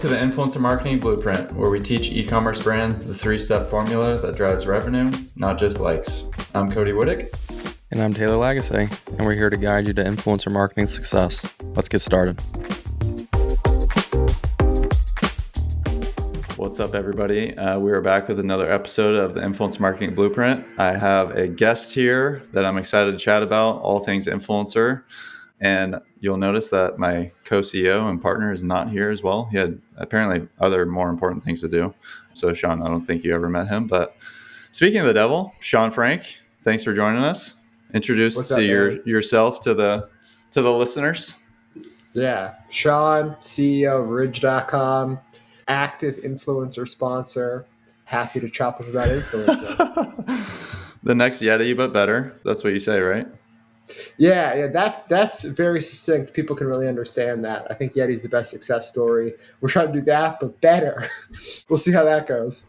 to the Influencer Marketing Blueprint, where we teach e-commerce brands the three-step formula that drives revenue, not just likes. I'm Cody Whittick. And I'm Taylor Lagasse, and we're here to guide you to influencer marketing success. Let's get started. What's up, everybody? We are back with another episode of the Influencer Marketing Blueprint. I have a guest here that I'm excited to chat about, all things influencer. And you'll notice that my co-CEO and partner is not here as well. He had apparently other more important things to do. So Sean, I don't think you ever met him. But speaking of the devil, Sean Frank, thanks for joining us. Introduce yourself to the listeners. Yeah, Sean, CEO of Ridge.com, active influencer sponsor. Happy to chop up about influencer. The next Yeti, but better. That's what you say, right? Yeah, that's very succinct. People can really understand that. I think Yeti's the best success story. We're trying to do that, but better. We'll see how that goes.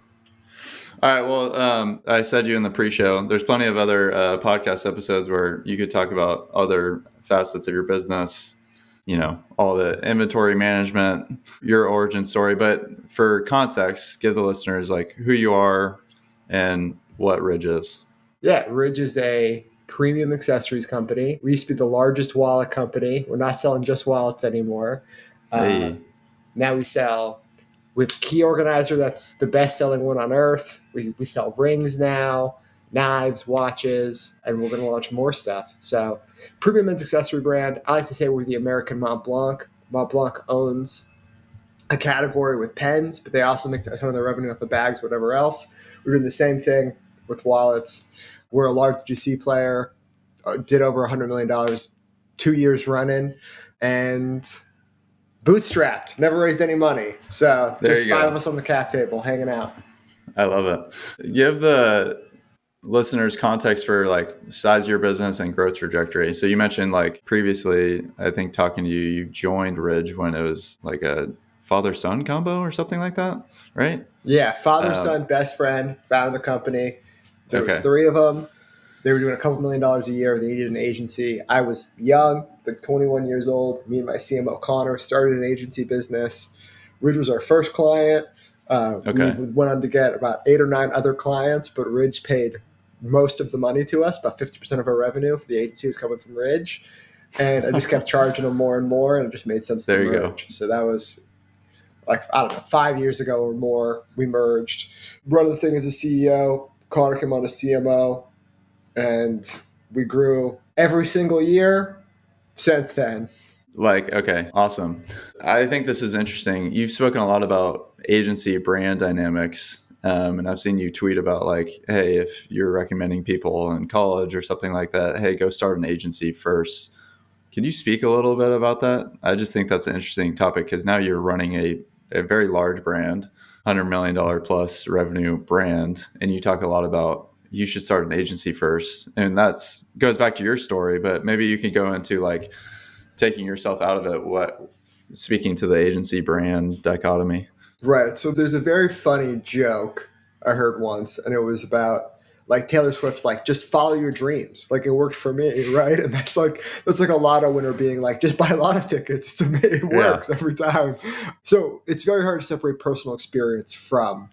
All right. Well, I said you in the pre-show, there's plenty of other podcast episodes where you could talk about other facets of your business, you know, all the inventory management, your origin story. But for context, give the listeners like who you are and what Ridge is. Yeah, Ridge is a premium accessories company. We used to be the largest wallet company. We're not selling just wallets anymore. Hey. Now we sell with Key Organizer. That's the best selling one on earth. We sell rings now, knives, watches, and we're going to launch more stuff. So premium men's accessory brand. I like to say we're the American Mont Blanc. Mont Blanc owns a category with pens, but they also make a ton of their revenue off the bags, whatever else. We're doing the same thing with wallets. We're a large GC player, did over $100 million 2 years running, and bootstrapped, never raised any money. So there's five of us on the cap table hanging out. I love it. Give the listeners context for like size of your business and growth trajectory. So you mentioned like previously, I think talking to you, you joined Ridge when it was like a father-son combo or something like that, right? Yeah, father-son, best friend, founded the company. There was three of them. They were doing a couple $1 million a year. They needed an agency. I was young, like 21 years old. Me and my CMO, Connor, started an agency business. Ridge was our first client. We went on to get about 8 or 9 other clients, but Ridge paid most of the money to us. About 50% of our revenue for the agency was coming from Ridge. And I just kept charging them more and more, and it just made sense to merge. So that was like, I don't know, 5 years ago or more, we merged. Running the thing as a CEO, Connor came on as CMO, and we grew every single year since then. Like, okay, awesome. I think this is interesting. You've spoken a lot about agency brand dynamics, and I've seen you tweet about like, hey, if you're recommending people in college or something like that, hey, go start an agency first. Can you speak a little bit about that? I just think that's an interesting topic because now you're running a very large brand, $100 million plus revenue brand, and you talk a lot about you should start an agency first. And that's goes back to your story, but maybe you can go into like taking yourself out of it, speaking to the agency brand dichotomy. Right. So there's a very funny joke I heard once, and it was about like Taylor Swift's like, just follow your dreams. Like it worked for me, right? And that's like a lotto winner being like, just buy lotto tickets. It works every time. So it's very hard to separate personal experience from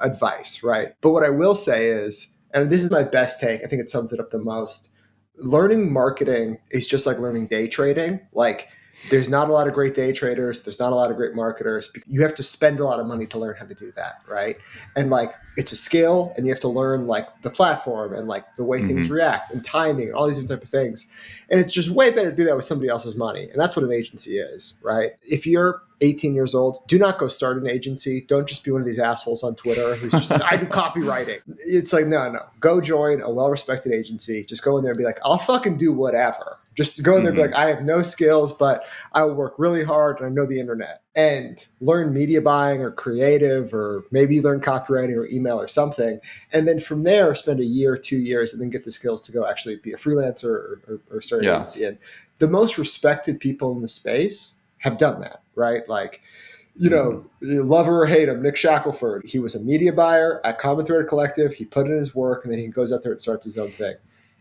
advice, right? But what I will say is, and this is my best take, I think it sums it up the most, learning marketing is just like learning day trading. Like there's not a lot of great day traders. There's not a lot of great marketers. You have to spend a lot of money to learn how to do that, right? And like it's a skill, and you have to learn like the platform and like the way things react and timing and all these different type of things. And it's just way better to do that with somebody else's money. And that's what an agency is, right? If you're 18 years old, do not go start an agency. Don't just be one of these assholes on Twitter who's just like, I do copywriting. It's like, no. Go join a well-respected agency. Just go in there and be like, I'll fucking do whatever. Just go in there and be like, I have no skills, but I will work really hard and I know the internet. And learn media buying or creative, or maybe learn copywriting or email or something. And then from there, spend a year, 2 years, and then get the skills to go actually be a freelancer or start an agency. And the most respected people in the space have done that, right? Like, you know, love her or hate him, Nick Shackelford. He was a media buyer at Common Thread Collective. He put in his work, and then he goes out there and starts his own thing.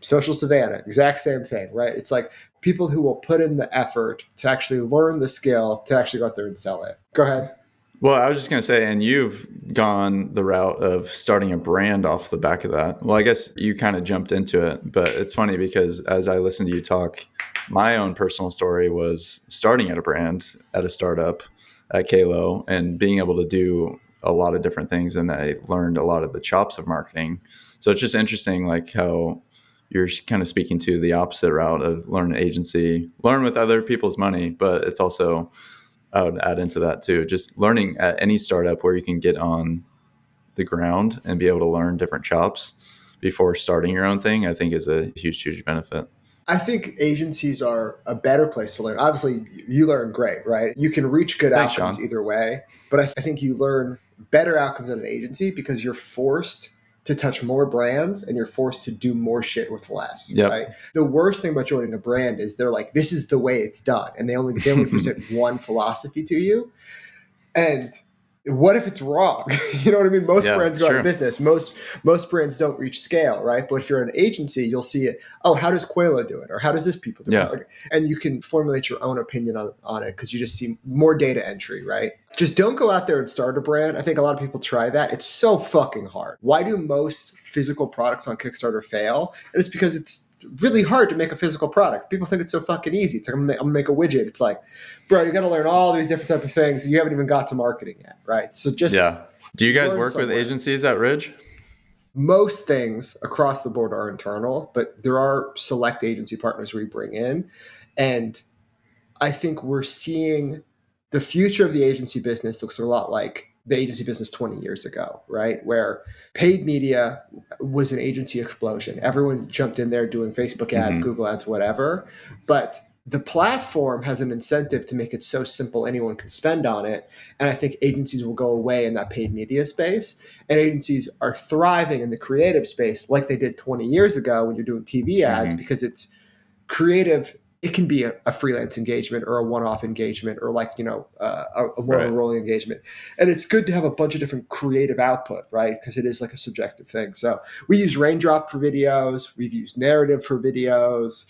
Social Savannah, exact same thing, right? It's like people who will put in the effort to actually learn the skill to actually go out there and sell it. Go ahead. Well, I was just going to say, and you've gone the route of starting a brand off the back of that. Well, I guess you kind of jumped into it, but it's funny because as I listened to you talk, my own personal story was starting at a brand at a startup at Kalo and being able to do a lot of different things. And I learned a lot of the chops of marketing. So it's just interesting, like how you're kind of speaking to the opposite route of learn an agency, learn with other people's money, but it's also, I would add into that too, just learning at any startup where you can get on the ground and be able to learn different chops before starting your own thing, I think is a huge benefit. I think agencies are a better place to learn. Obviously, you learn great, right? You can reach good Thanks, outcomes Sean. either way, but I think you learn better outcomes at an agency because you're forced to touch more brands and you're forced to do more shit with less, Yep. right? The worst thing about joining a brand is they're like, this is the way it's done. And they only present one philosophy to you. And what if it's wrong? You know what I mean? Most brands go out of business. Most brands don't reach scale, right? But if you're an agency, you'll see it. Oh, how does Quelo do it? Or how does this people do it? And you can formulate your own opinion on it because you just see more data entry, right? Just don't go out there and start a brand. I think a lot of people try that. It's so fucking hard. Why do most physical products on Kickstarter fail? And it's because it's really hard to make a physical product. People think it's so fucking easy. It's like, I'm gonna make a widget. It's like, bro, you got to learn all these different type of things and you haven't even got to marketing yet, right? So just Do you guys work with agencies at Ridge? Most things across the board are internal, but there are select agency partners we bring in. And I think we're seeing the future of the agency business looks a lot like the agency business 20 years ago, right? Where paid media was an agency explosion. Everyone jumped in there doing Facebook ads, Google ads, whatever. But the platform has an incentive to make it so simple anyone can spend on it. And I think agencies will go away in that paid media space. And agencies are thriving in the creative space like they did 20 years ago when you're doing TV ads because it's creative. It can be a freelance engagement or a one-off engagement or like, a more of a rolling engagement. And it's good to have a bunch of different creative output, right? Because it is like a subjective thing. So we use Raindrop for videos. We've used Narrative for videos.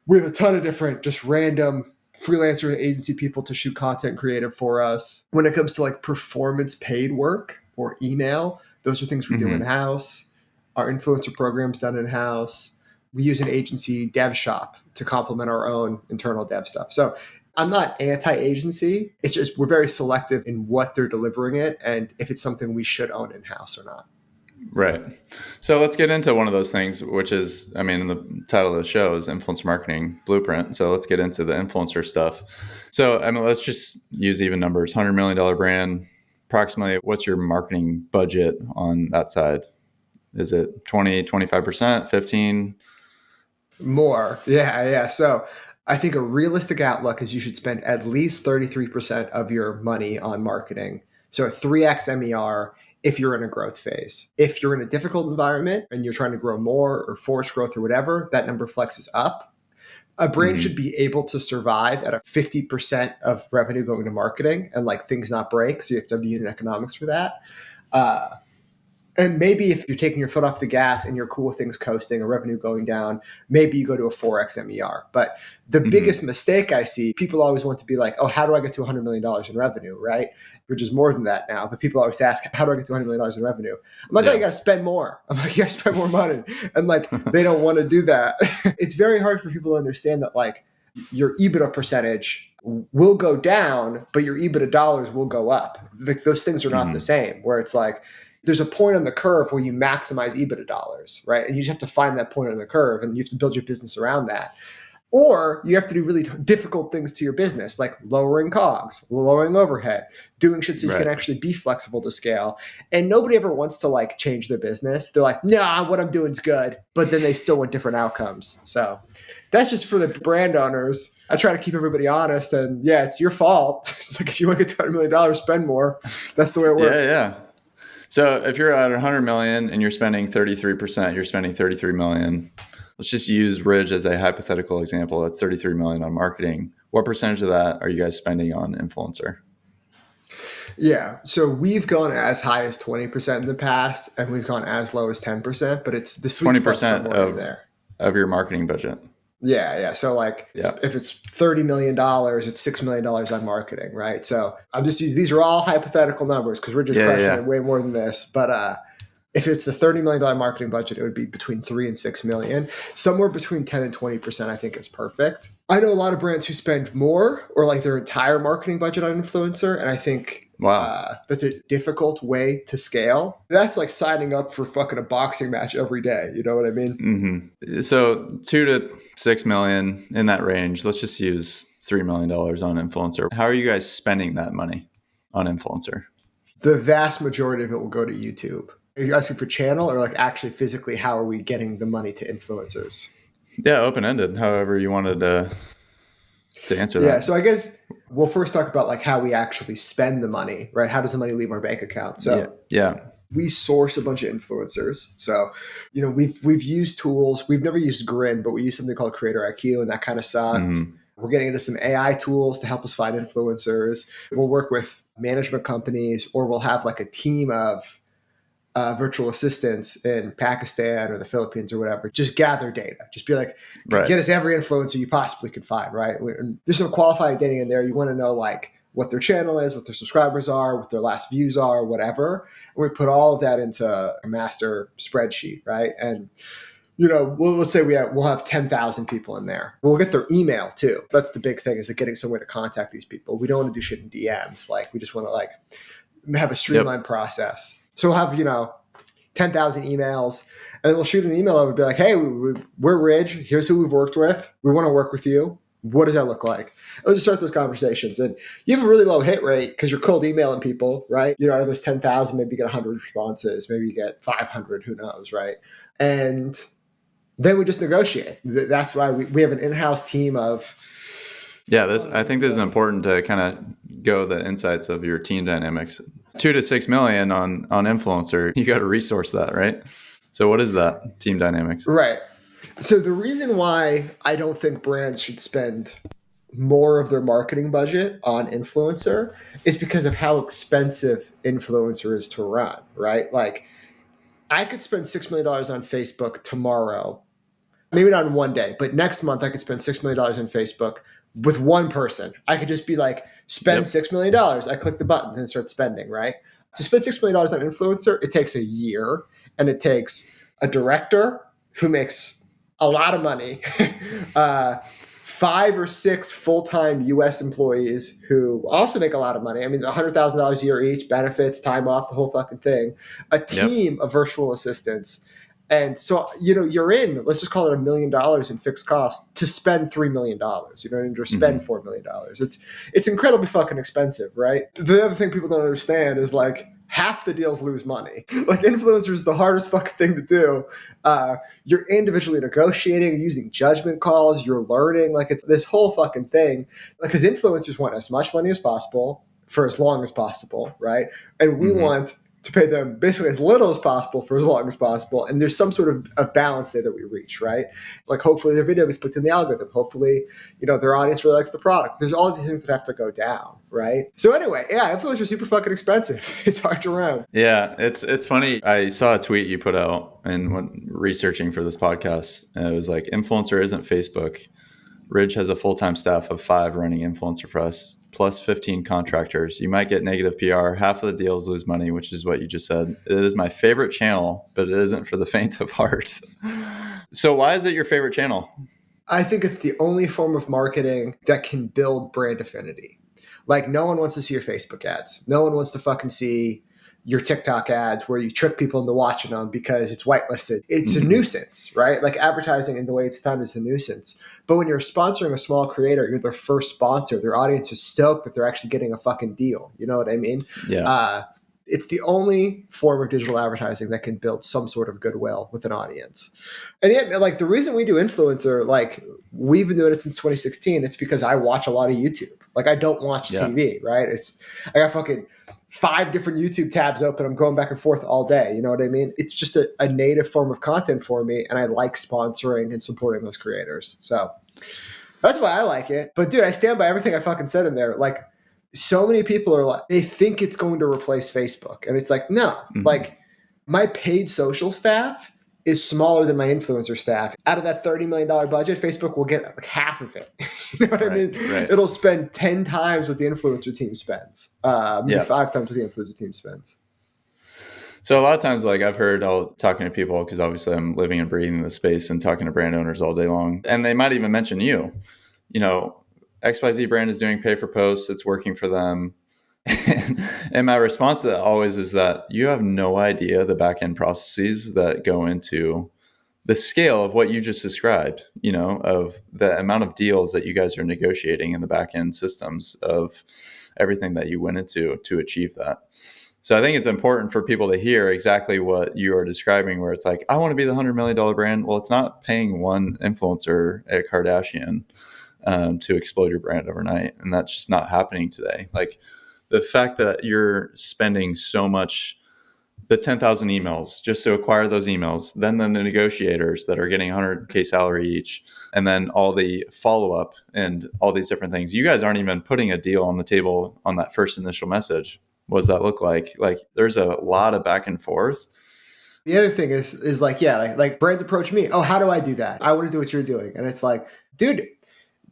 We have a ton of different just random freelancer agency people to shoot content creative for us. When it comes to like performance paid work or email, those are things we do in-house. Our influencer program's done in-house. We use an agency dev shop to complement our own internal dev stuff. So I'm not anti-agency. It's just we're very selective in what they're delivering it and if it's something we should own in-house or not. Right. So let's get into one of those things, which is, I mean, the title of the show is Influencer Marketing Blueprint. So let's get into the influencer stuff. So, I mean, let's just use even numbers. $100 million brand, approximately, what's your marketing budget on that side? Is it 20, 25%, 15? More. Yeah. So I think a realistic outlook is you should spend at least 33% of your money on marketing. So a 3x MER if you're in a growth phase. If you're in a difficult environment and you're trying to grow more or force growth or whatever, that number flexes up. A brand should be able to survive at a 50% of revenue going to marketing and like things not break. So you have to have the unit economics for that. And maybe if you're taking your foot off the gas and you're cool with things coasting or revenue going down, maybe you go to a 4x MER. But the biggest mistake I see, people always want to be like, oh, how do I get to $100 million in revenue, right? Which is more than that now. But people always ask, how do I get to $100 million in revenue? I'm like, oh, you got to spend more. I'm like, you got to spend more money. And like, they don't want to do that. It's very hard for people to understand that like your EBITDA percentage will go down, but your EBITDA dollars will go up. Like, those things are not the same, where it's like, there's a point on the curve where you maximize EBITDA dollars, right? And you just have to find that point on the curve and you have to build your business around that. Or you have to do really difficult things to your business, like lowering COGS, lowering overhead, doing shit so you can actually be flexible to scale. And nobody ever wants to like change their business. They're like, nah, what I'm doing is good. But then they still want different outcomes. So that's just for the brand owners. I try to keep everybody honest. And yeah, it's your fault. It's like, if you want to get $200 million, spend more. That's the way it works. Yeah. So if you're at 100 million and you're spending 33%, you're spending 33 million. Let's just use Ridge as a hypothetical example. That's 33 million on marketing. What percentage of that are you guys spending on influencer? Yeah. So we've gone as high as 20% in the past and we've gone as low as 10%, but it's the sweet spot somewhere there. of your marketing budget. Yeah. So like if it's $30 million, it's $6 million on marketing, right? So I'm just using, these are all hypothetical numbers because we're just crushing it way more than this. But if it's a $30 million marketing budget, it would be between 3 and 6 million. Somewhere between 10 and 20%, I think is perfect. I know a lot of brands who spend more or like their entire marketing budget on influencer. And I think that's a difficult way to scale. That's like signing up for fucking a boxing match every day. You know what I mean? Mm-hmm. So 2 to 6 million in that range. Let's just use $3 million on influencer. How are you guys spending that money on influencer? The vast majority of it will go to YouTube. Are you asking for channel or like actually physically, how are we getting the money to influencers? Yeah, open-ended, however you wanted to answer that. Yeah, so I guess we'll first talk about like how we actually spend the money, right? How does the money leave our bank account? So we source a bunch of influencers. So, you know, we've used tools. We've never used Grin, but we use something called Creator IQ, and that kind of sucked. Mm-hmm. We're getting into some AI tools to help us find influencers. We'll work with management companies, or we'll have like a team of virtual assistants in Pakistan or the Philippines or whatever. Just gather data. Just be like, get us every influencer you possibly could find, right? There's some qualified data in there. You want to know like what their channel is, what their subscribers are, what their last views are, whatever. And we put all of that into a master spreadsheet, right? And you know, let's say we'll have 10,000 people in there. We'll get their email too. That's the big thing, is like getting somewhere to contact these people. We don't want to do shit in DMs. Like we just want to like have a streamlined process. So we'll have, you know, 10,000 emails, and then we'll shoot an email over and be like, hey, we're Ridge. Here's who we've worked with. We want to work with you. What does that look like? I'll just start those conversations. And you have a really low hit rate because you're cold emailing people, right? You know, out of those 10,000, maybe you get 100 responses. Maybe you get 500, who knows, right? And then we just negotiate. That's why we have an in-house team of... Yeah, I think this is important to kind of go the insights of your team dynamics. 2 to 6 million on influencer, you got to resource that, right? So what is that team dynamics? Right. So the reason why I don't think brands should spend more of their marketing budget on influencer is because of how expensive influencer is to run, right? Like I could spend $6 million on Facebook tomorrow, maybe not in one day, but next month I could spend $6 million on Facebook with one person. I could just be like, spend $6 million. I click the button and start spending, right? To spend $6 million on influencer, it takes a year, and it takes a director who makes a lot of money, 5 or 6 full-time US employees who also make a lot of money. I mean, $100,000 a year each, benefits, time off, the whole fucking thing. A team of virtual assistants. And so, you know, you're in, let's just call it $1 million in fixed costs to spend $3 million, you know, or spend $4 million. It's incredibly fucking expensive, right? The other thing people don't understand is like half the deals lose money. Like influencers is the hardest fucking thing to do. You're individually negotiating, you're using judgment calls, you're learning, like it's this whole fucking thing. Like, because influencers want as much money as possible for as long as possible, right? And we want to pay them basically as little as possible for as long as possible. And there's some sort of balance there that we reach, right? Like hopefully their video gets put in the algorithm. Hopefully, you know, their audience really likes the product. There's all these things that have to go down, right? So anyway, yeah, influencers are super fucking expensive. It's hard to run. Yeah, it's funny. I saw a tweet you put out and when researching for this podcast, and it was like, influencer isn't Facebook. Ridge has a full-time staff of 5 running influencer for us, plus 15 contractors. You might get negative PR. Half of the deals lose money, which is what you just said. It is my favorite channel, but it isn't for the faint of heart. So why is it your favorite channel? I think it's the only form of marketing that can build brand affinity. Like no one wants to see your Facebook ads. No one wants to fucking see your TikTok ads where you trick people into watching them because it's whitelisted. It's a nuisance, right? Like advertising in the way it's done is a nuisance. But when you're sponsoring a small creator, you're their first sponsor. Their audience is stoked that they're actually getting a fucking deal. You know what I mean? Yeah. It's the only form of digital advertising that can build some sort of goodwill with an audience. And yet, like the reason we do influencer, like we've been doing it since 2016. It's because I watch a lot of YouTube. Like I don't watch TV, right? I got fucking 5 different YouTube tabs open. I'm going back and forth all day. You know what I mean? It's just a native form of content for me. And I like sponsoring and supporting those creators. So that's why I like it. But dude, I stand by everything I fucking said in there. Like so many people are like, they think it's going to replace Facebook. And it's like, no, like my paid social staff is smaller than my influencer staff. Out of that $30 million budget, Facebook will get like half of it. You know what I mean? Right. It'll spend 10 times what the influencer team spends. Maybe 5 times what the influencer team spends. So a lot of times, like I've heard talking to people, because obviously I'm living and breathing the space and talking to brand owners all day long. And they might even mention you know, XYZ brand is doing pay for posts. It's working for them. And my response to that always is that you have no idea the back end processes that go into the scale of what you just described, you know, of the amount of deals that you guys are negotiating in the back end systems of everything that you went into to achieve that. So I think it's important for people to hear exactly what you are describing, where it's like, I want to be the $100 million brand. Well, it's not paying one influencer at Kardashian to explode your brand overnight. And that's just not happening today. Like the fact that you're spending so much, the 10,000 emails just to acquire those emails, then the negotiators that are getting 100K salary each, and then all the follow-up and all these different things. You guys aren't even putting a deal on the table on that first initial message. What does that look like? Like there's a lot of back and forth. The other thing is like, yeah, like brands approach me. Oh, how do I do that? I want to do what you're doing. And it's like, dude,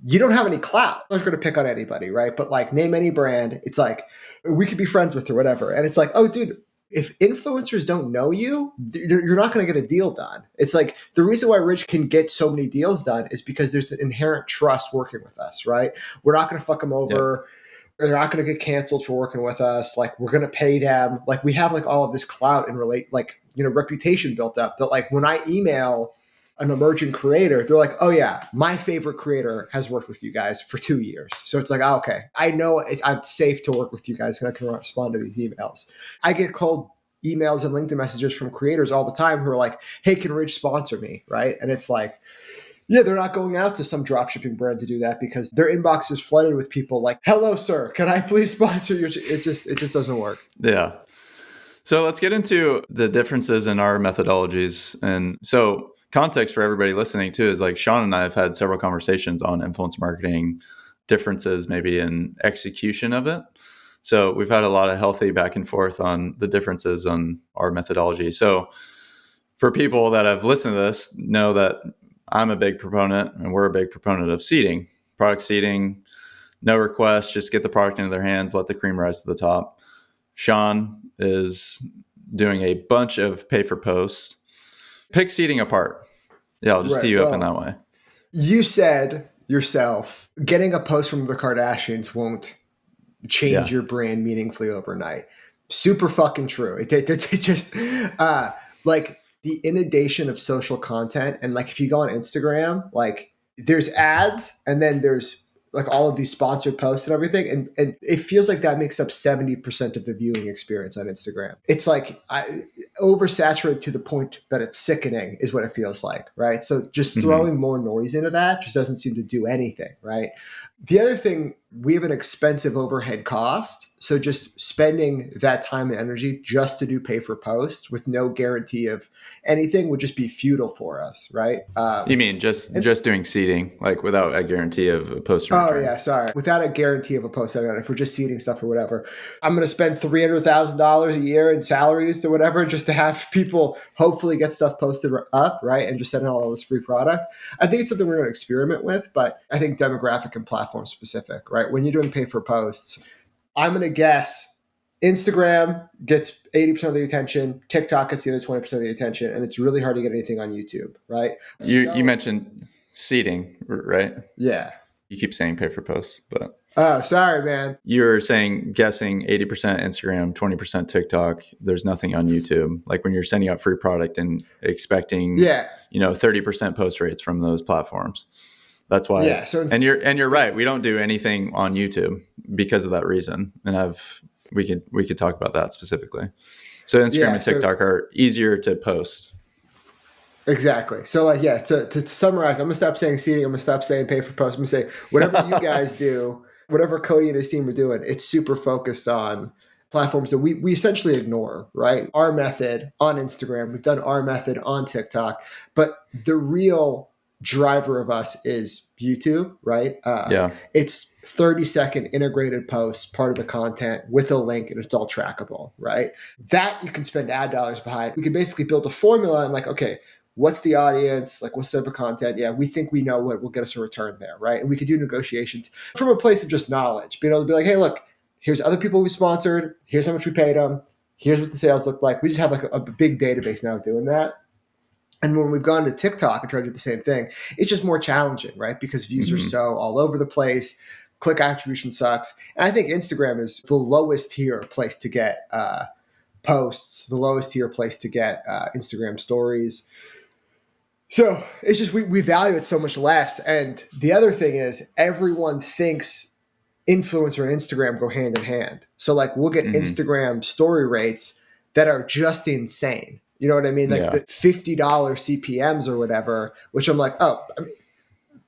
you don't have any clout. I'm not going to pick on anybody, right? But like name any brand. It's like, we could be friends with or whatever. And it's like, oh, dude, if influencers don't know you, you're not going to get a deal done. It's like the reason why Rich can get so many deals done is because there's an inherent trust working with us, right? We're not going to fuck them over. Yep. They're not going to get canceled for working with us. Like we're going to pay them. Like we have like all of this clout and reputation built up that like when I email an emerging creator, they're like, oh yeah, my favorite creator has worked with you guys for 2 years. So it's like, oh, okay, I know I'm safe to work with you guys and I can respond to these emails. I get cold emails and LinkedIn messages from creators all the time who are like, hey, can Ridge sponsor me? Right. And it's like, yeah, they're not going out to some dropshipping brand to do that because their inbox is flooded with people like, hello, sir, can I please sponsor you? It just doesn't work. Yeah. So let's get into the differences in our methodologies. And so context for everybody listening too is like Sean and I have had several conversations on influence marketing differences, maybe in execution of it. So we've had a lot of healthy back and forth on the differences on our methodology. So for people that have listened to this, know that I'm a big proponent and we're a big proponent of seeding, product seeding, no request, just get the product into their hands, let the cream rise to the top. Sean is doing a bunch of pay for posts. Pick seeding apart. Yeah, I'll just tee you up in that way. You said yourself, getting a post from the Kardashians won't change your brand meaningfully overnight. Super fucking true. It just like the inundation of social content. And like if you go on Instagram, like there's ads and then there's like all of these sponsored posts and everything. And it feels like that makes up 70% of the viewing experience on Instagram. It's like oversaturated to the point that it's sickening is what it feels like, right? So just throwing more noise into that just doesn't seem to do anything, right? The other thing, we have an expensive overhead cost. So just spending that time and energy just to do pay for posts with no guarantee of anything would just be futile for us, right? You mean just doing seeding, like without a guarantee of a post? Oh yeah, sorry. Without a guarantee of a post, if we're just seeding stuff or whatever, I'm going to spend $300,000 a year in salaries to whatever just to have people hopefully get stuff posted up, right? And just send out all this free product. I think it's something we're going to experiment with, but I think demographic and platform specific, right? When you're doing pay for posts, I'm going to guess Instagram gets 80% of the attention, TikTok gets the other 20% of the attention, and it's really hard to get anything on YouTube, right? You mentioned seeding, right? Yeah. You keep saying pay for posts, but... Oh, sorry, man. You're guessing 80% Instagram, 20% TikTok. There's nothing on YouTube. Like when you're sending out free product and expecting, 30% post rates from those platforms. That's why. Yeah. So and you're right. We don't do anything on YouTube because of that reason. And we could talk about that specifically. So Instagram and TikTok are easier to post. Exactly. So to summarize, I'm going to stop saying seeding. I'm going to stop saying pay for post. I'm going to say whatever you guys do, whatever Cody and his team are doing, it's super focused on platforms that we essentially ignore, right? Our method on Instagram, we've done our method on TikTok, but the real driver of us is YouTube, right? It's 30-second integrated posts, part of the content with a link, and it's all trackable, right? That you can spend ad dollars behind. We can basically build a formula and like, okay, what's the audience, like what's the type of content. Yeah, we think we know what will get us a return there, right? And we could do negotiations from a place of just knowledge, being able to be like, hey, look, here's other people we sponsored, here's how much we paid them, here's what the sales look like. We just have like a big database now doing that. And when we've gone to TikTok and tried to do the same thing, it's just more challenging, right? Because views are so all over the place. Click attribution sucks. And I think Instagram is the lowest tier place to get posts, the lowest tier place to get Instagram stories. So it's just we value it so much less. And the other thing is everyone thinks influencer and Instagram go hand in hand. So like we'll get Instagram story rates that are just insane. You know what I mean? Like the $50 CPMs or whatever, which I'm like, oh, I mean,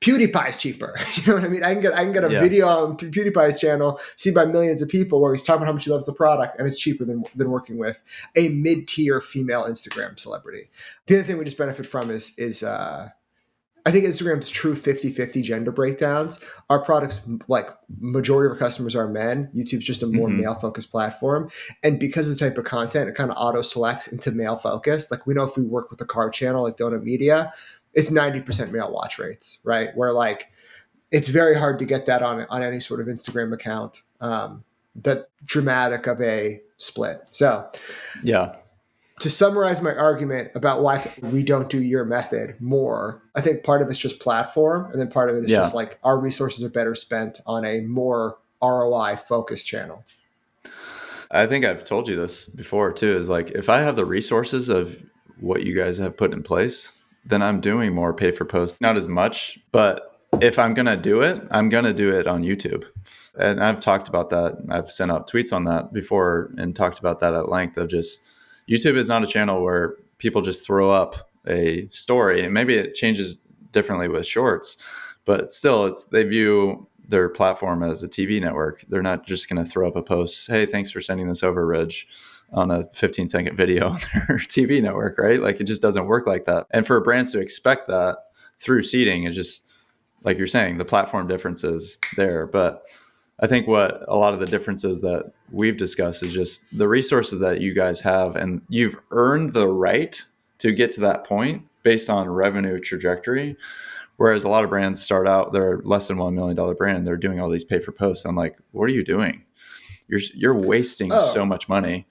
PewDiePie's cheaper. You know what I mean? I can get a video on PewDiePie's channel seen by millions of people where he's talking about how much he loves the product, and it's cheaper than working with a mid-tier female Instagram celebrity. The other thing we just benefit from is I think Instagram's true 50-50 gender breakdowns. Our products, like majority of our customers are men. YouTube's just a more male-focused platform. And because of the type of content, it kind of auto-selects into male-focused. Like we know if we work with a car channel like Donut Media, it's 90% male watch rates, right? Where like it's very hard to get that on any sort of Instagram account, that dramatic of a split. So yeah. To summarize my argument about why we don't do your method more, I think part of it's just platform, and then part of it is just like our resources are better spent on a more ROI focused channel. I think I've told you this before too, is like if I have the resources of what you guys have put in place, then I'm doing more pay for post. Not as much, but if I'm going to do it, I'm going to do it on YouTube. And I've talked about that. I've sent out tweets on that before and talked about that at length of just YouTube is not a channel where people just throw up a story, and maybe it changes differently with shorts, but still they view their platform as a TV network. They're not just going to throw up a post, hey, thanks for sending this over, Ridge, on a 15-second video on their TV network, right? Like it just doesn't work like that. And for brands to expect that through seeding is just, like you're saying, the platform differences there. But I think what a lot of the differences that we've discussed is just the resources that you guys have, and you've earned the right to get to that point based on revenue trajectory. Whereas a lot of brands start out, they're less than $1 million brand. They're doing all these pay for posts. I'm like, what are you doing? You're wasting so much money.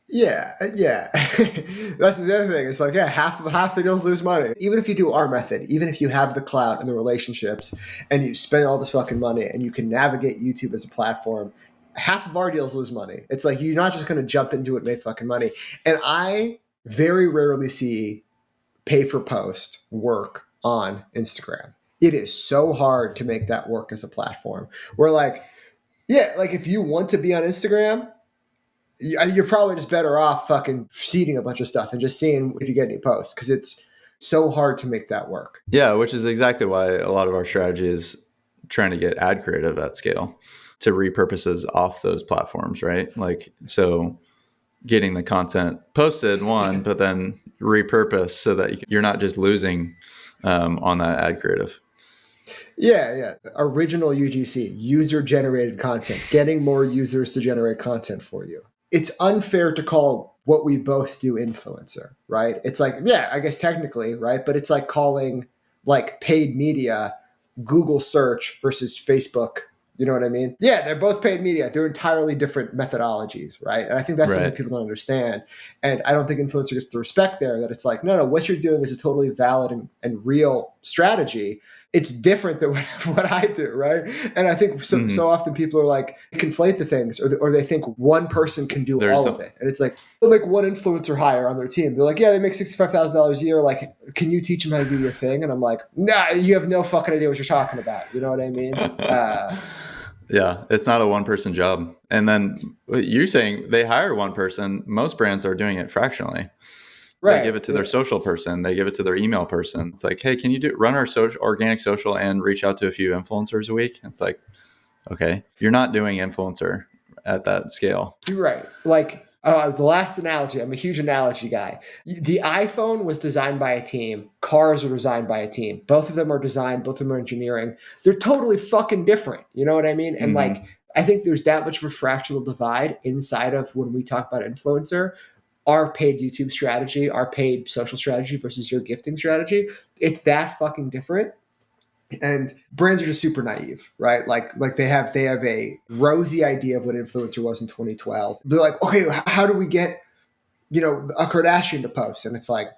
Yeah. That's the other thing. It's like, half the deals lose money. Even if you do our method, even if you have the clout and the relationships and you spend all this fucking money and you can navigate YouTube as a platform, half of our deals lose money. It's like, you're not just going to jump into it and make fucking money. And I very rarely see pay for post work on Instagram. It is so hard to make that work as a platform. We're like, like if you want to be on Instagram, you're probably just better off fucking seeding a bunch of stuff and just seeing if you get any posts, because it's so hard to make that work. Yeah, which is exactly why a lot of our strategy is trying to get ad creative at scale to repurposes off those platforms, right? Like, so getting the content posted, but then repurpose so that you're not just losing on that ad creative. Yeah. Original UGC, user-generated content, getting more users to generate content for you. It's unfair to call what we both do influencer, right? It's like, I guess technically, right? But it's like calling like paid media Google search versus Facebook. You know what I mean? Yeah, they're both paid media. They're entirely different methodologies, right? And I think that's something people don't understand. And I don't think influencer gets the respect there, that it's like, no, what you're doing is a totally valid and real strategy. It's different than what I do, right? And I think so often people are like, conflate the things, or they think one person can do all of it. And it's like, they'll make one influencer hire on their team. They're like, they make $65,000 a year. Like, can you teach them how to do your thing? And I'm like, nah, you have no fucking idea what you're talking about. You know what I mean? Yeah, it's not a one-person job. And then you're saying they hire one person. Most brands are doing it fractionally. Right. They give it to their social person. They give it to their email person. It's like, hey, can you run our organic social and reach out to a few influencers a week? It's like, okay, you're not doing influencer at that scale. You're right. Like the last analogy, I'm a huge analogy guy. The iPhone was designed by a team. Cars are designed by a team. Both of them are designed. Both of them are engineering. They're totally fucking different. You know what I mean? And like, I think there's that much of a fractional divide inside of when we talk about influencer. our paid YouTube strategy, our paid social strategy versus your gifting strategy, it's that fucking different. And brands are just super naive, right? Like they have a rosy idea of what influencer was in 2012. They're like, okay, how do we get, a Kardashian to post? And it's like,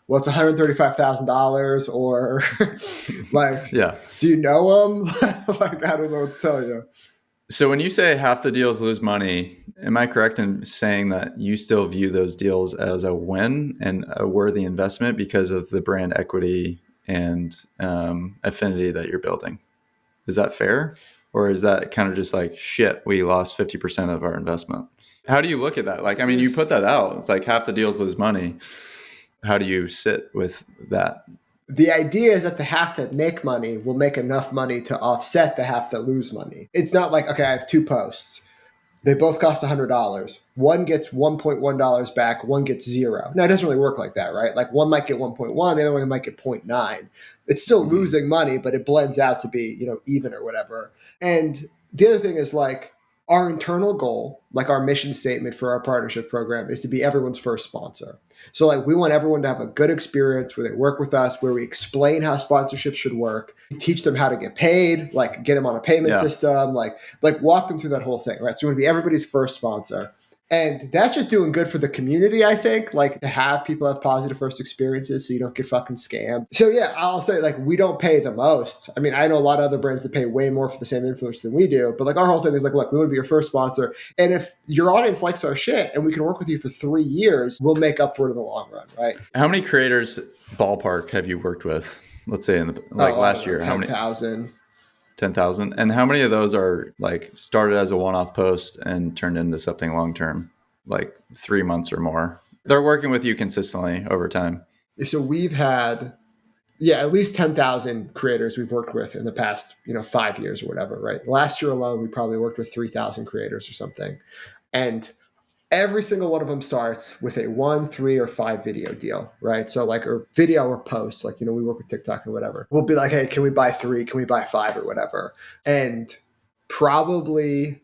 well, it's $135,000 or like, Yeah. do you know them? Like, I don't know what to tell you. So when you say half the deals lose money, am I correct in saying that you still view those deals as a win and a worthy investment because of the brand equity and affinity that you're building? Is that fair? Or is that kind of just like, shit, we lost 50% of our investment? How do you look at that? Like, I mean, you put that out. It's like half the deals lose money. How do you sit with that? The idea is that the half that make money will make enough money to offset the half that lose money. It's not like, okay, I have 2 posts. They both cost $100. One gets $1.1 back, one gets 0. Now, it doesn't really work like that, right? Like one might get 1.1, the other one might get 0.9. It's still losing money, but it blends out to be, even or whatever. And the other thing is like our internal goal, like our mission statement for our partnership program is to be everyone's first sponsor. So like we want everyone to have a good experience where they work with us, where we explain how sponsorship should work, teach them how to get paid, like get them on a payment system, like walk them through that whole thing, right? So we want to be everybody's first sponsor. And that's just doing good for the community, I think, like to have people have positive first experiences so you don't get fucking scammed. So yeah, I'll say like we don't pay the most. I mean, I know a lot of other brands that pay way more for the same influence than we do, but like our whole thing is like, look, we want to be your first sponsor. And if your audience likes our shit and we can work with you for 3 years, we'll make up for it in the long run, right? How many creators ballpark have you worked with? Let's say in the last year, 10,000. 10,000. And how many of those are like started as a one-off post and turned into something long-term, like 3 months or more? They're working with you consistently over time. So we've had, at least 10,000 creators we've worked with in the past, 5 years or whatever, right? Last year alone, we probably worked with 3,000 creators or something. And every single one of them starts with a 1, 3, or 5 video deal, right? So like a video or post, like, we work with TikTok or whatever. We'll be like, hey, can we buy 3? Can we buy 5 or whatever? And probably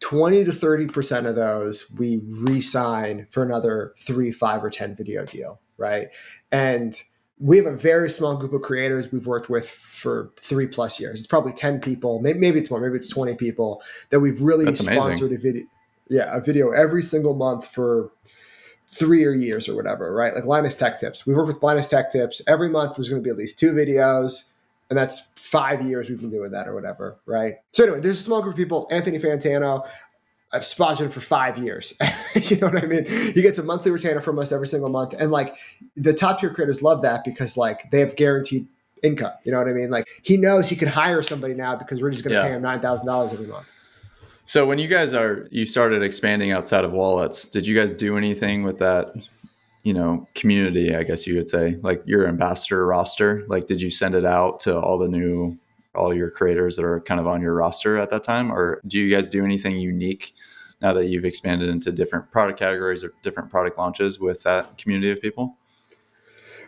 20 to 30% of those we re-sign for another 3, 5, or 10 video deal, right? And we have a very small group of creators we've worked with for 3+ years. It's probably 10 people, maybe it's more, maybe it's 20 people that we've really sponsored a video. Yeah, a video every single month for 3 years or whatever, right? Like Linus Tech Tips. We work with Linus Tech Tips. Every month there's going to be at least 2 videos, and that's 5 years we've been doing that or whatever, right? So anyway, there's a small group of people. Anthony Fantano, I've sponsored him for 5 years. You know what I mean? He gets a monthly retainer from us every single month. And like the top tier creators love that because like they have guaranteed income. You know what I mean? Like he knows he could hire somebody now because we're just going to pay him $9,000 every month. So when you started expanding outside of wallets, did you guys do anything with that, community, I guess you would say, like your ambassador roster? Like, did you send it out to all your creators that are kind of on your roster at that time? Or do you guys do anything unique now that you've expanded into different product categories or different product launches with that community of people?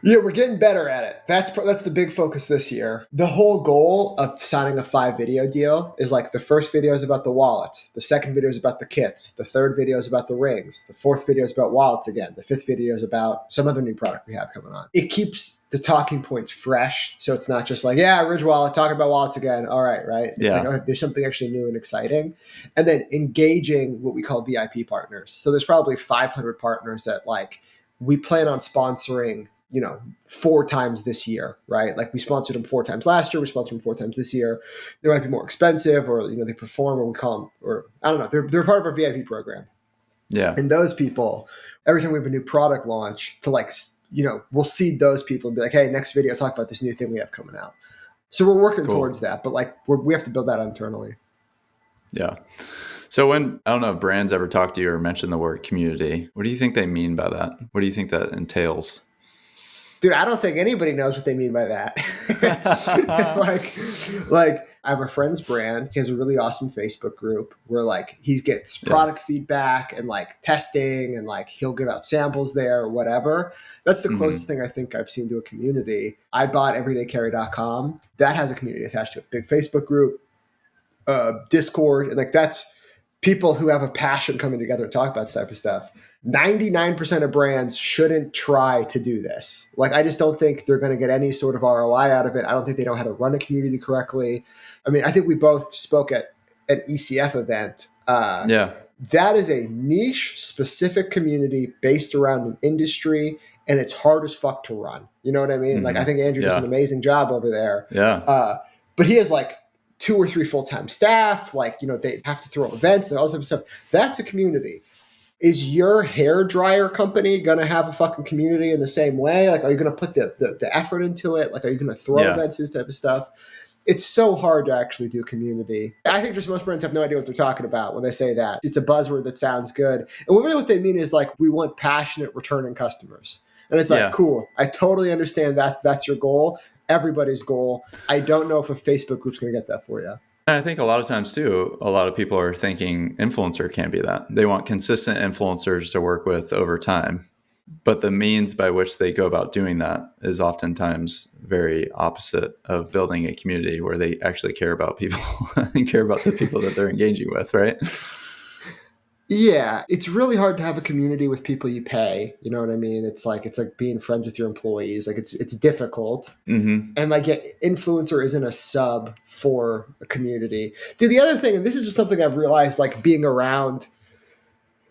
Yeah, we're getting better at it. That's the big focus this year. The whole goal of signing a 5 video deal is like the first video is about the wallets. The second video is about the kits. The third video is about the rings. The fourth video is about wallets again. The fifth video is about some other new product we have coming on. It keeps the talking points fresh. So it's not just like, Ridge Wallet, talking about wallets again. All right, right? It's like, there's something actually new and exciting. And then engaging what we call VIP partners. So there's probably 500 partners that like we plan on sponsoring 4 times this year, right? Like we sponsored them 4 times last year. We sponsored them 4 times this year. They might be more expensive or, they perform or we call them, or I don't know. They're part of our VIP program. Yeah. And those people, every time we have a new product launch to like, we'll seed those people and be like, hey, next video, talk about this new thing we have coming out. So we're working towards that, but like we have to build that internally. Yeah. So I don't know if brands ever talk to you or mention the word community, what do you think they mean by that? What do you think that entails? Dude, I don't think anybody knows what they mean by that. like I have a friend's brand. He has a really awesome Facebook group where like he gets product feedback and like testing and like he'll give out samples there or whatever. That's the closest thing I think I've seen to a community. I bought everydaycarry.com. That has a community attached to it. Big Facebook group, Discord, and like that's people who have a passion coming together to talk about this type of stuff. 99% of brands shouldn't try to do this. Like, I just don't think they're going to get any sort of ROI out of it. I don't think they know how to run a community correctly. I mean, I think we both spoke at an ECF event. Yeah. That is a niche specific community based around an industry, and it's hard as fuck to run. You know what I mean? Like, I think Andrew does an amazing job over there. Yeah. But he has like 2 or 3 full-time staff. Like, you know, they have to throw events and all this other stuff. That's a community. Is your hair dryer company going to have a fucking community in the same way? Like, are you going to put the effort into it? Like, are you going to throw events, this type of stuff? It's so hard to actually do community. I think just most brands have no idea what they're talking about when they say that. It's a buzzword that sounds good. And really what they mean is like, we want passionate returning customers. And it's like, cool. I totally understand that's your goal. Everybody's goal. I don't know if a Facebook group's going to get that for you. And I think a lot of times too, a lot of people are thinking influencer can't be that. They want consistent influencers to work with over time. But the means by which they go about doing that is oftentimes very opposite of building a community where they actually care about people and care about the people that they're engaging with, right? Yeah, it's really hard to have a community with people you pay. You know what I mean? It's like being friends with your employees. Like, it's difficult. Mm-hmm. And like, influencer isn't a sub for a community. Dude, the other thing, and this is just something I've realized, like being around,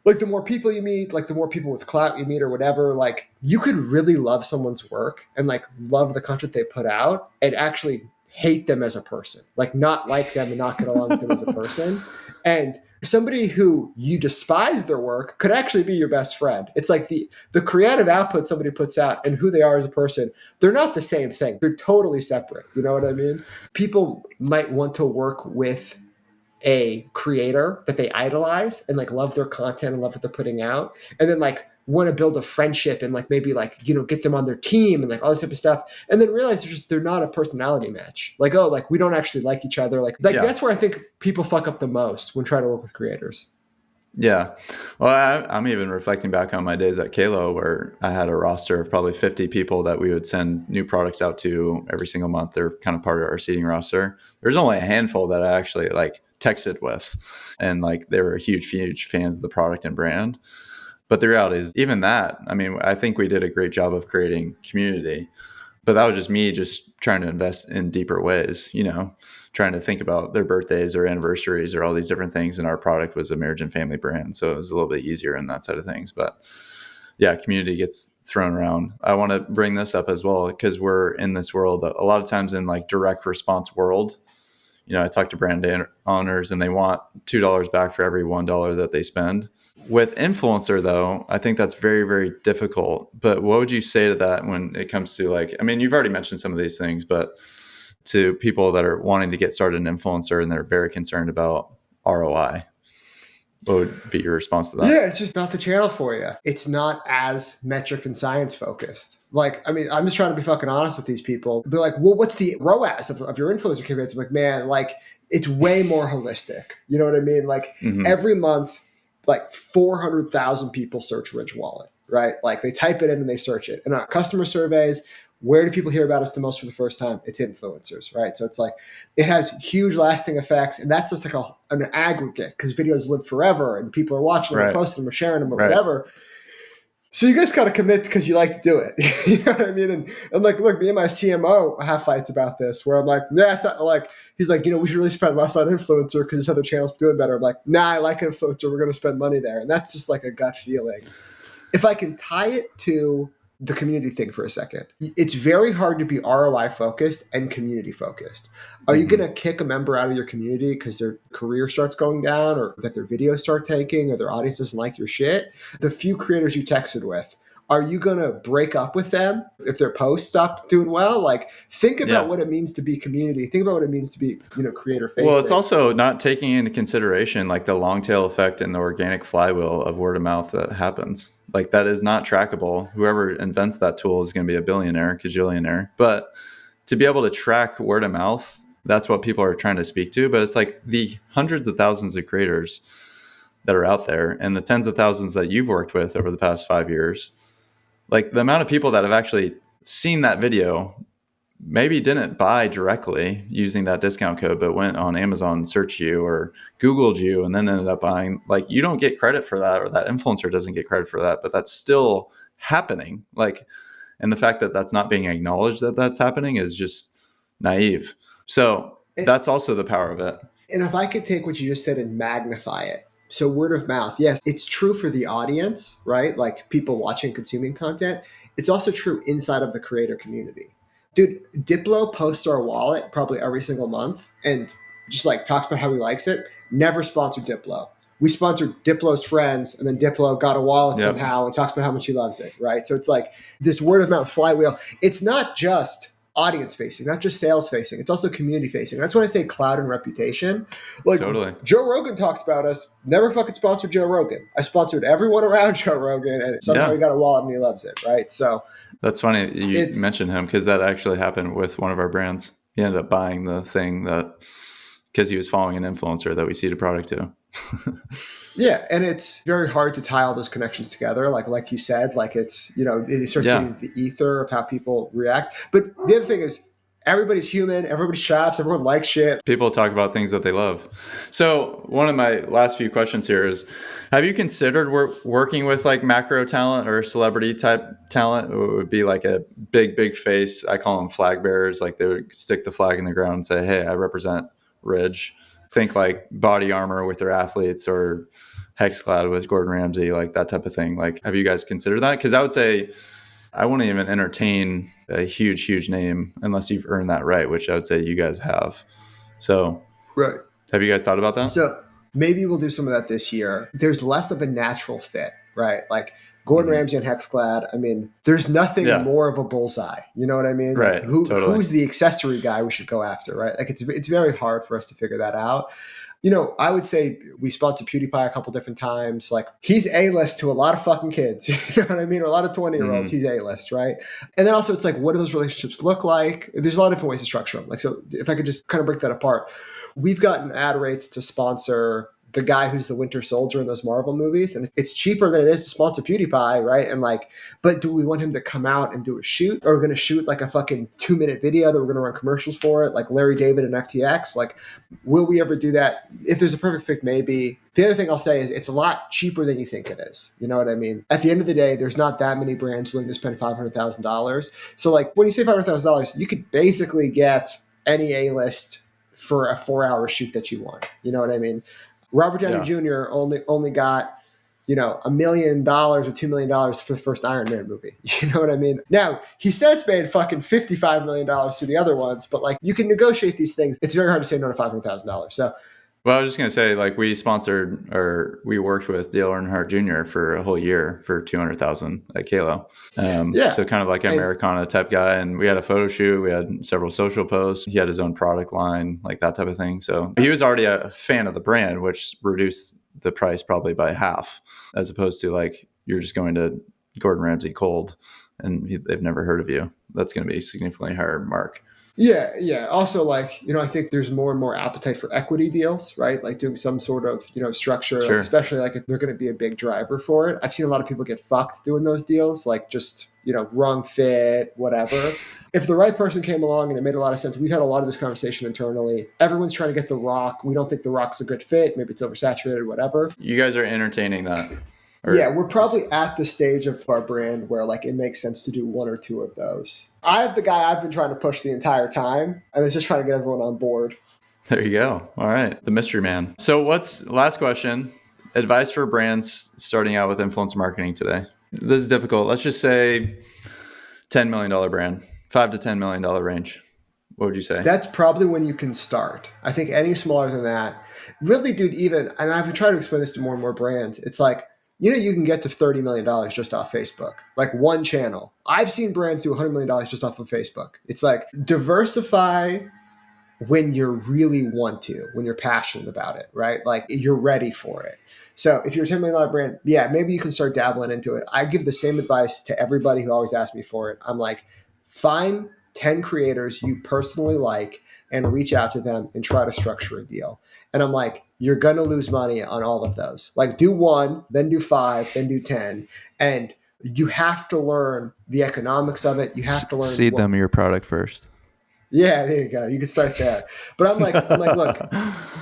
like the more people you meet, like the more people with clout you meet or whatever, like you could really love someone's work and like love the content they put out and actually hate them as a person, like not like them and not get along with them as a person. And somebody who you despise their work could actually be your best friend. It's like the creative output somebody puts out and who they are as a person, they're not the same thing. They're totally separate. You know what I mean? People might want to work with a creator that they idolize and like love their content and love what they're putting out, and then like want to build a friendship and like maybe like, you know, get them on their team and like all this type of stuff, and then realize they're not a personality match. Like, oh, like we don't actually like each other. Like that's where I think people fuck up the most when trying to work with creators. Yeah. Well, I'm even reflecting back on my days at Kalo, where I had a roster of probably 50 people that we would send new products out to every single month. They're kind of part of our seeding roster. There's only a handful that I actually like texted with, and like they were huge fans of the product and brand. But the reality is, even that, I mean, I think we did a great job of creating community, but that was just me just trying to invest in deeper ways, you know, trying to think about their birthdays or anniversaries or all these different things. And our product was a marriage and family brand, so it was a little bit easier in that side of things. But yeah, community gets thrown around. I want to bring this up as well, because we're in this world a lot of times in like direct response world. You know, I talk to brand owners and they want $2 back for every $1 that they spend. With influencer, though, I think that's very, very difficult. But what would you say to that when it comes to like, I mean, you've already mentioned some of these things, but to people that are wanting to get started in influencer and they're very concerned about ROI, what would be your response to that? Yeah, it's just not the channel for you. It's not as metric and science focused. Like, I mean, I'm just trying to be fucking honest with these people. They're like, well, what's the ROAS of your influencer campaign? I'm like, man, like it's way more holistic. You know what I mean? Like every month, like 400,000 people search Ridge Wallet, right? Like they type it in and they search it. And our customer surveys, where do people hear about us the most for the first time? It's influencers, right? So it's like, it has huge lasting effects. And that's just like an aggregate, because videos live forever and people are watching them, or posting them, or sharing them, or whatever. So you guys got to commit because you like to do it. You know what I mean? And like, look, me and my CMO have fights about this where I'm like, nah, it's not like, he's like, you know, we should really spend less on influencer because this other channel's doing better. I'm like, nah, I like influencer. We're going to spend money there. And that's just like a gut feeling. If I can tie it to the community thing for a second, it's very hard to be ROI focused and community focused. Are you going to kick a member out of your community because their career starts going down, or that their videos start tanking, or their audience doesn't like your shit? The few creators you texted with, are you going to break up with them if their posts stop doing well? Like, think about what it means to be community. Think about what it means to be, you know, creator facing. Well, it's also not taking into consideration like the long tail effect and the organic flywheel of word of mouth that happens. Like, that is not trackable. Whoever invents that tool is going to be a billionaire, gajillionaire. But to be able to track word of mouth, that's what people are trying to speak to. But it's like the hundreds of thousands of creators that are out there and the tens of thousands that you've worked with over the past 5 years. Like, the amount of people that have actually seen that video maybe didn't buy directly using that discount code, but went on Amazon, searched you or Googled you, and then ended up buying, like, you don't get credit for that, or that influencer doesn't get credit for that, but that's still happening. Like, and the fact that that's not being acknowledged that that's happening is just naive. So that's also the power of it. And if I could take what you just said and magnify it. So word of mouth, yes, it's true for the audience, right? Like people watching, consuming content. It's also true inside of the creator community. Dude, Diplo posts our wallet probably every single month and just like talks about how he likes it. Never sponsored Diplo. We sponsored Diplo's friends, and then Diplo got a wallet somehow and talks about how much he loves it, right? So it's like this word of mouth flywheel. It's not just audience facing, not just sales facing. It's also community facing. That's when I say cloud and reputation. Like Totally. Joe Rogan talks about us. Never fucking sponsored Joe Rogan. I sponsored everyone around Joe Rogan, and somehow he got a wallet and he loves it, right? So that's funny you mentioned him, because that actually happened with one of our brands. He ended up buying the thing because he was following an influencer that we seeded product to. Yeah, and it's very hard to tie all those connections together. Like you said, like it's, it starts getting the ether of how people react. But the other thing is, everybody's human, everybody shops, everyone likes shit. People talk about things that they love. So one of my last few questions here is, have you considered working with like macro talent or celebrity type talent? It would be like a big face. I call them flag bearers. Like they would stick the flag in the ground and say, hey, I represent Ridge. Think like Body Armor with their athletes, or Hexclad with Gordon Ramsay, like that type of thing. Like, have you guys considered that? Because I would say I wouldn't even entertain a huge name unless you've earned that right, which I would say you guys have. So, right. Have you guys thought about that? So maybe we'll do some of that this year. There's less of a natural fit, right? Like Gordon Ramsay and Hexclad. I mean, there's nothing more of a bullseye. You know what I mean? Right. Like Totally. Who's the accessory guy we should go after, right? Like it's very hard for us to figure that out. I would say we sponsor PewDiePie a couple different times. Like he's A-list to a lot of fucking kids. You know what I mean? Or a lot of 20-year-olds, he's A-list, right? And then also it's like, what do those relationships look like? There's a lot of different ways to structure them. Like, so if I could just kind of break that apart, we've gotten ad rates to sponsor the guy who's the Winter Soldier in those Marvel movies. And it's cheaper than it is to sponsor PewDiePie, right? And like, but do we want him to come out and do a shoot? Or we're going to shoot like a fucking 2-minute video that we're going to run commercials for it, like Larry David and FTX? Like, will we ever do that? If there's a perfect fit, maybe. The other thing I'll say is it's a lot cheaper than you think it is. You know what I mean? At the end of the day, there's not that many brands willing to spend $500,000. So like when you say $500,000, you could basically get any A-list for a 4-hour shoot that you want. You know what I mean? Robert Downey Jr. only got, $1 million or $2 million for the first Iron Man movie. You know what I mean? Now, he since made fucking $55 million to the other ones, but like you can negotiate these things. It's very hard to say no to $500,000. So, well, I was just going to say, like, we worked with Dale Earnhardt Jr. for a whole year for $200,000 at Kalo. So kind of like an Americana type guy. And we had a photo shoot. We had several social posts. He had his own product line, like that type of thing. So he was already a fan of the brand, which reduced the price probably by half, as opposed to like, you're just going to Gordon Ramsay cold and they've never heard of you. That's going to be a significantly higher mark. Yeah. Also, like, I think there's more and more appetite for equity deals, right? Like doing some sort of, structure, Sure. Like, especially like if they're going to be a big driver for it. I've seen a lot of people get fucked doing those deals, like just, wrong fit, whatever. If the right person came along and it made a lot of sense, we've had a lot of this conversation internally. Everyone's trying to get The Rock. We don't think The Rock's a good fit. Maybe it's oversaturated, whatever. You guys are entertaining that. Yeah, we're probably at the stage of our brand where like it makes sense to do one or two of those. I have the guy I've been trying to push the entire time, and it's just trying to get everyone on board. There you go. All right. The mystery man. So last question, advice for brands starting out with influencer marketing today. This is difficult. Let's just say $10 million brand, $5 to $10 million range. What would you say? That's probably when you can start. I think any smaller than that, really, dude, and I've been trying to explain this to more and more brands. It's like, you can get to $30 million just off Facebook, like one channel. I've seen brands do $100 million just off of Facebook. It's like diversify when you really want to, when you're passionate about it, right? Like you're ready for it. So if you're a $10 million brand, maybe you can start dabbling into it. I give the same advice to everybody who always asks me for it. I'm like, find 10 creators you personally like and reach out to them and try to structure a deal. And I'm like, you're going to lose money on all of those. Like do 1, then do 5, then do 10. And you have to learn the economics of it. You have to learn. Seed them your product first. Yeah, there you go. You can start there. But I'm like,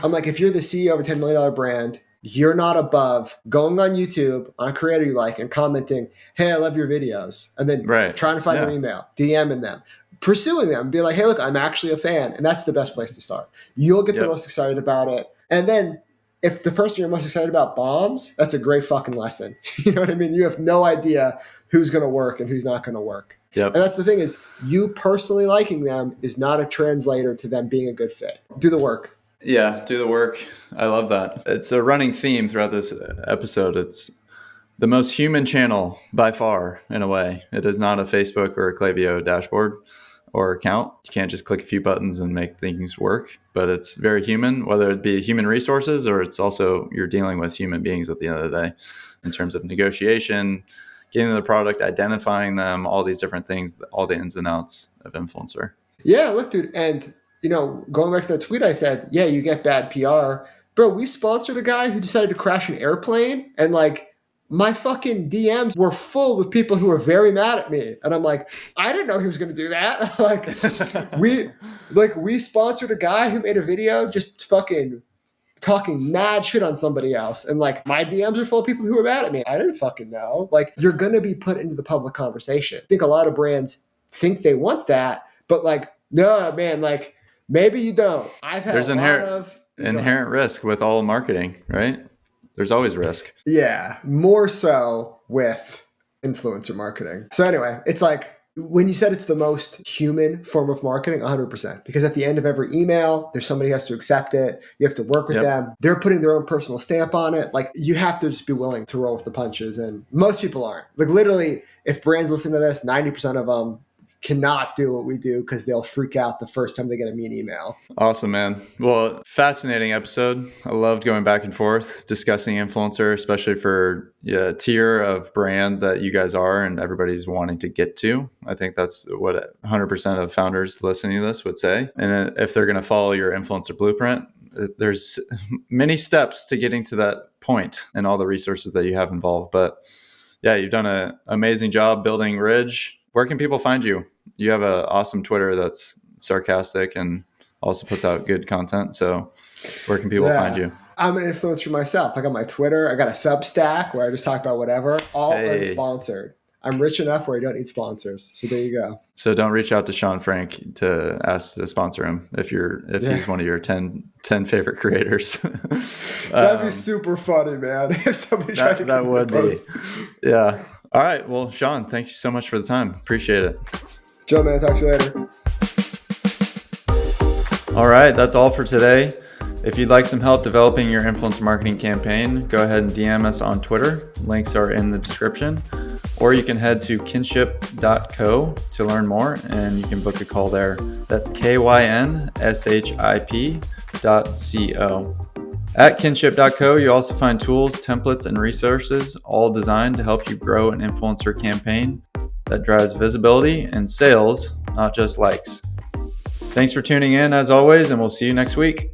look, if you're the CEO of a $10 million brand, you're not above going on YouTube on a creator you like and commenting, hey, I love your videos. And then trying to find their email, DMing them, pursuing them, be like, hey, look, I'm actually a fan. And that's the best place to start. You'll get the most excited about it. And then if the person you're most excited about bombs, that's a great fucking lesson. You know what I mean? You have no idea who's going to work and who's not going to work. Yep. And that's the thing is you personally liking them is not a translator to them being a good fit. Do the work. Yeah, do the work. I love that. It's a running theme throughout this episode. It's the most human channel by far, in a way. It is not a Facebook or a Klaviyo dashboard or account. You can't just click a few buttons and make things work, but it's very human, whether it be human resources or it's also you're dealing with human beings at the end of the day in terms of negotiation, getting the product, identifying them, all these different things, all the ins and outs of influencer. Yeah, look, dude. And, going back to that tweet I said, yeah, you get bad PR. Bro, we sponsored a guy who decided to crash an airplane and my fucking DMs were full with people who were very mad at me. And I'm like, I didn't know he was going to do that. we sponsored a guy who made a video just fucking talking mad shit on somebody else. And my DMs are full of people who are mad at me. I didn't fucking know. You're going to be put into the public conversation. I think a lot of brands think they want that, but no, man, maybe you don't. I've had There's inherent risk with all marketing, right? There's always risk. Yeah, more so with influencer marketing. So anyway, it's when you said it's the most human form of marketing, 100%. Because at the end of every email, there's somebody who has to accept it. You have to work with them. They're putting their own personal stamp on it. You have to just be willing to roll with the punches. And most people aren't. Literally, if brands listen to this, 90% of them cannot do what we do because they'll freak out the first time they get a mean email. Awesome, man. Well, fascinating episode. I loved going back and forth discussing influencer, especially for a tier of brand that you guys are and everybody's wanting to get to. I think that's what 100% of founders listening to this would say. And if they're going to follow your influencer blueprint, there's many steps to getting to that point and all the resources that you have involved. But yeah, you've done an amazing job building Ridge. Where can people find you? You have an awesome Twitter that's sarcastic and also puts out good content. So where can people find you? I'm an influencer myself. I got my Twitter. I got a Substack where I just talk about whatever, all unsponsored. I'm rich enough where I don't need sponsors. So there you go. So don't reach out to Sean Frank to ask to sponsor him if he's one of your 10 favorite creators. That'd be super funny, man. If somebody tried to that would be. Yeah. All right. Well, Sean, thank you so much for the time. Appreciate it. Joe, man. Talk to you later. All right. That's all for today. If you'd like some help developing your influencer marketing campaign, go ahead and DM us on Twitter. Links are in the description. Or you can head to kinship.co to learn more, and you can book a call there. That's KYNSHIP.co. At kinship.co, you also find tools, templates, and resources, all designed to help you grow an influencer campaign that drives visibility and sales, not just likes. Thanks for tuning in, as always, and we'll see you next week.